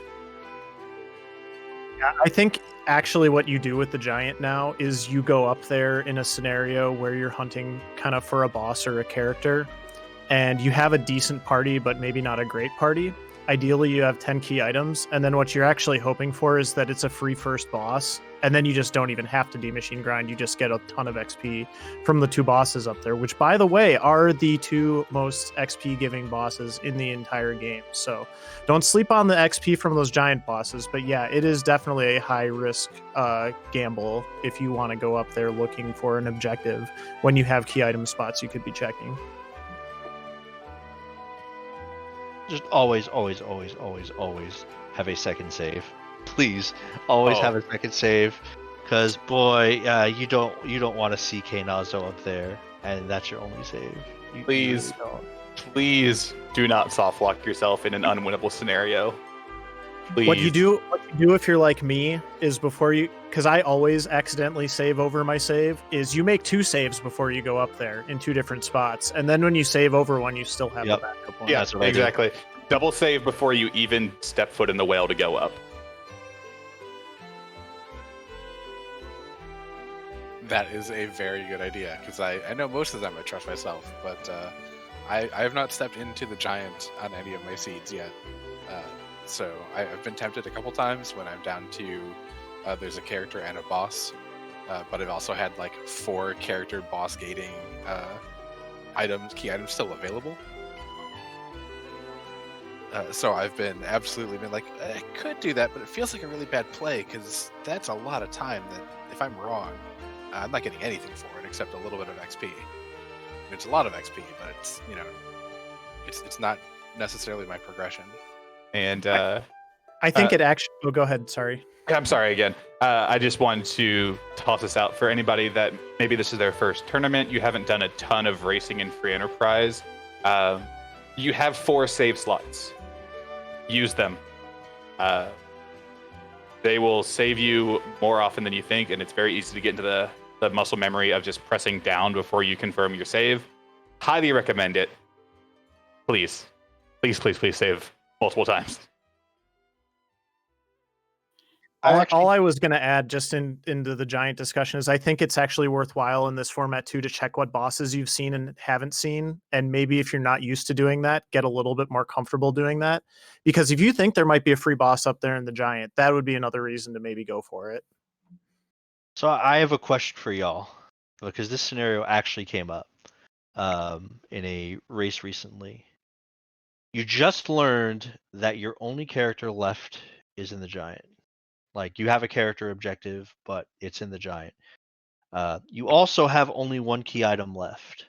Yeah, I think actually what you do with the giant now is you go up there in a scenario where you're hunting kind of for a boss or a character, and you have a decent party, but maybe not a great party. Ideally, you have 10 key items, and then what you're actually hoping for is that it's a free first boss, and then you just don't even have to demachine grind. You just get a ton of XP from the 2 bosses up there, which, by the way, are the 2 most XP-giving bosses in the entire game. So don't sleep on the XP from those giant bosses, but yeah, it is definitely a high-risk gamble if you want to go up there looking for an objective when you have key item spots you could be checking. Just always have a second save. Please, always have a second save, because boy, you don't want to see Knazo up there, and that's your only save. Please do not soft lock yourself in an unwinnable scenario. Please. What you do if you're like me is before you, because I always accidentally save over my save, is you make 2 saves before you go up there in 2 different spots, and then when you save over one, you still have the backup one. Yeah, that's what exactly. Double save before you even step foot in the whale to go up. That is a very good idea, because I know most of them I trust myself, but I have not stepped into the giant on any of my seeds yet. So I've been tempted a couple times when I'm down to there's a character and a boss, but I've also had like 4 character boss gating key items still available. So I've absolutely been like, I could do that, but it feels like a really bad play, because that's a lot of time that if I'm wrong, I'm not getting anything for it except a little bit of XP. It's a lot of XP, but it's, it's not necessarily my progression. And I think it actually. Oh, go ahead. Sorry. I'm sorry again. I just wanted to toss this out for anybody that maybe this is their first tournament. You haven't done a ton of racing in free enterprise. You have 4 save slots. Use them. They will save you more often than you think, and it's very easy to get into the muscle memory of just pressing down before you confirm your save. Highly recommend it. Please save multiple times. All I was going to add just into the giant discussion is I think it's actually worthwhile in this format too to check what bosses you've seen and haven't seen. And maybe if you're not used to doing that, get a little bit more comfortable doing that. Because if you think there might be a free boss up there in the giant, that would be another reason to maybe go for it. So I have a question for y'all, because this scenario actually came up in a race recently. You just learned that your only character left is in the giant. Like, you have a character objective, but it's in the giant. You also have only 1 key item left.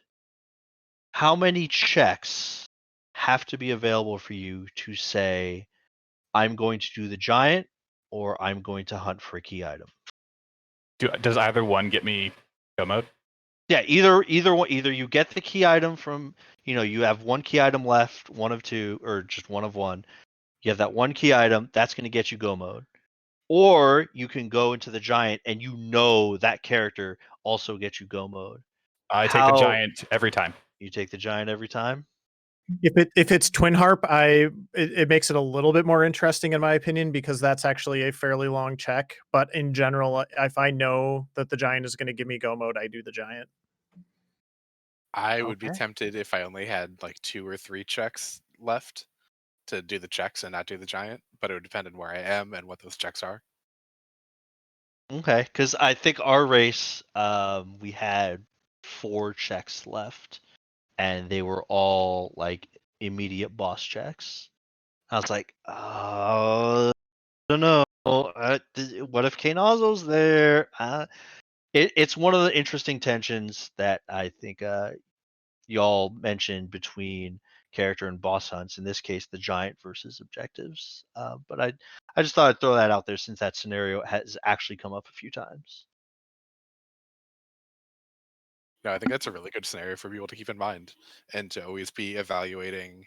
How many checks have to be available for you to say, I'm going to do the giant, or I'm going to hunt for a key item? Does either one get me go mode? Yeah, either you get the key item from, you have 1 key item left, 1 of 2, or just 1 of 1. You have that 1 key item, that's going to get you go mode. Or you can go into the giant and that character also gets you go mode. I take the giant every time. You take the giant every time? If it's Twin Harp, it makes it a little bit more interesting in my opinion, because that's actually a fairly long check. But in general, if I know that the giant is going to give me go mode, I do the giant. I would be tempted if I only had like 2 or 3 checks left to do the checks and not do the giant, but it would depend on where I am and what those checks are. Okay, because I think our race, we had 4 checks left, and they were all like immediate boss checks. I was like, I don't know. What if Knazo's there? It's one of the interesting tensions that I think y'all mentioned between character in boss hunts. In this case, the giant versus objectives. But I just thought I'd throw that out there since that scenario has actually come up a few times. No, I think that's a really good scenario for people to keep in mind, and to always be evaluating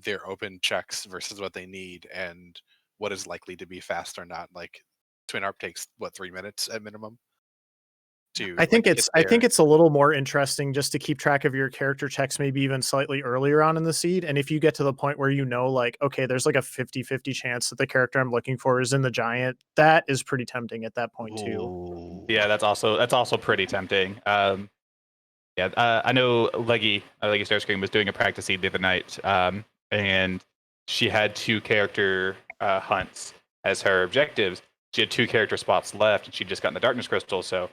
their open checks versus what they need and what is likely to be fast or not. Like Twin Arp takes what 3 minutes at minimum to I think like, it's get I think there. it's a little more interesting just to keep track of your character checks maybe even slightly earlier on in the seed. And if you get to the point where you know, like, okay, there's like a 50-50 chance that the character I'm looking for is in the giant, that is pretty tempting at that point too. Ooh. Yeah, that's also pretty tempting. I know Leggy Starscream was doing a practice seed the other night, and she had 2 character hunts as her objectives. She had 2 character spots left, and she'd just gotten the darkness crystal, so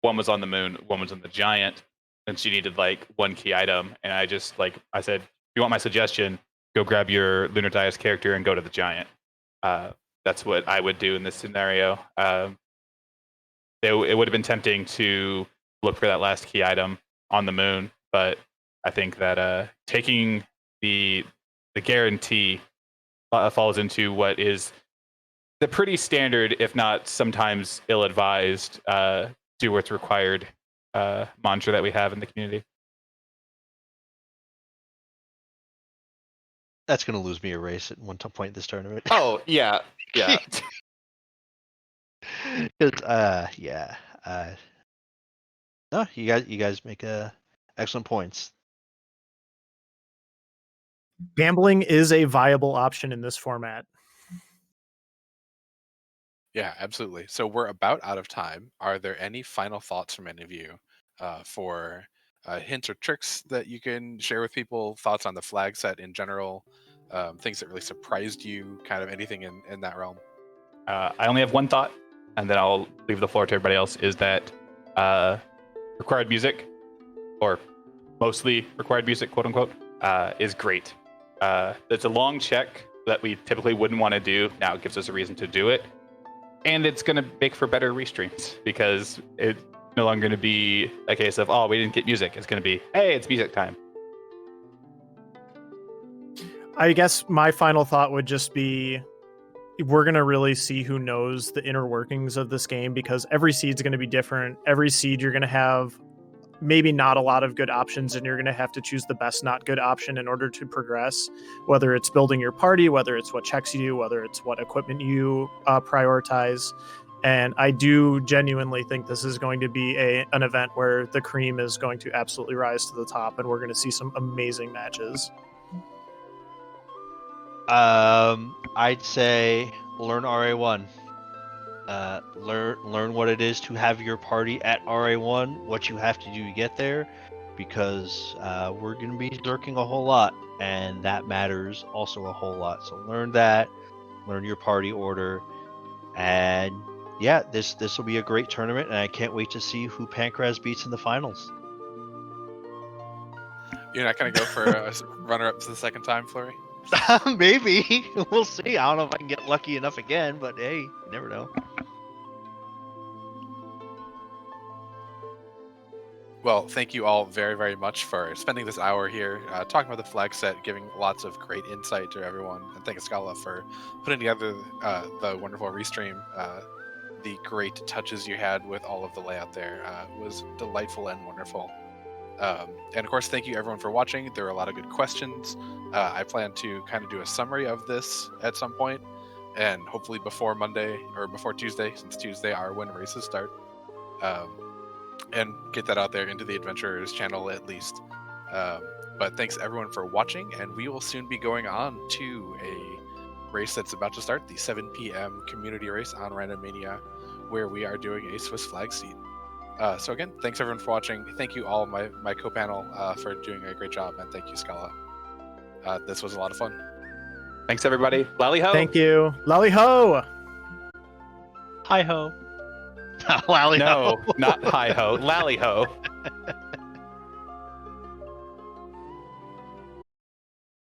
one was on the moon, one was on the giant, and she needed like 1 key item. And I said, if you want my suggestion, go grab your Lunar Dias character and go to the giant. That's what I would do in this scenario. It would have been tempting to look for that last key item on the moon, but I think that taking the guarantee falls into what is the pretty standard, if not sometimes ill-advised, do what's required mantra that we have in the community. That's going to lose me a race at one point in this tournament. Oh yeah. Yeah. No, you guys make excellent points. Gambling is a viable option in this format. Yeah, absolutely. So we're about out of time. Are there any final thoughts from any of you for hints or tricks that you can share with people? Thoughts on the flag set in general? Things that really surprised you? Kind of anything in that realm? I only have one thought, and then I'll leave the floor to everybody else. Is that required music, or mostly required music, quote unquote, is great. It's a long check that we typically wouldn't want to do. Now it gives us a reason to do it. And it's going to make for better restreams because it's no longer going to be a case of, oh, we didn't get music. It's going to be, hey, it's music time. I guess my final thought would just be we're going to really see who knows the inner workings of this game, because every seed's going to be different. Every seed you're going to have maybe not a lot of good options, and you're going to have to choose the best not good option in order to progress, whether it's building your party, whether it's what checks you do, whether it's what equipment you prioritize. And I do genuinely think this is going to be an event where the cream is going to absolutely rise to the top, and we're going to see some amazing matches. I'd say learn RA1. Learn what it is to have your party at RA1, what you have to do to get there, because we're going to be zerking a whole lot, and that matters also a whole lot. So learn that, learn your party order, and yeah, this will be a great tournament, and I can't wait to see who Pancraz beats in the finals. You're not going to go for a runner-up for the second time, Flurry? Maybe. We'll see. I don't know if I can get lucky enough again, but hey, you never know. Well, thank you all very, very much for spending this hour here talking about the flag set, giving lots of great insight to everyone. And thank Scala for putting together the wonderful restream. The great touches you had with all of the layout there was delightful and wonderful. And of course, thank you everyone for watching. There were a lot of good questions. I plan to kind of do a summary of this at some point, and hopefully before Monday or before Tuesday, since Tuesday are when races start. And get that out there into the Adventurers channel at least. But thanks everyone for watching, and we will soon be going on to a race that's about to start, the 7 p.m. community race on Random Mania, where we are doing a Swiss flag seed. So again, thanks everyone for watching. Thank you all my co-panel for doing a great job, and thank you, Scala. This was a lot of fun. Thanks, everybody. Lali-Ho. Thank you. Lali-Ho! Hi-ho. Lali-Ho. No, not hi-ho. Lali-Ho.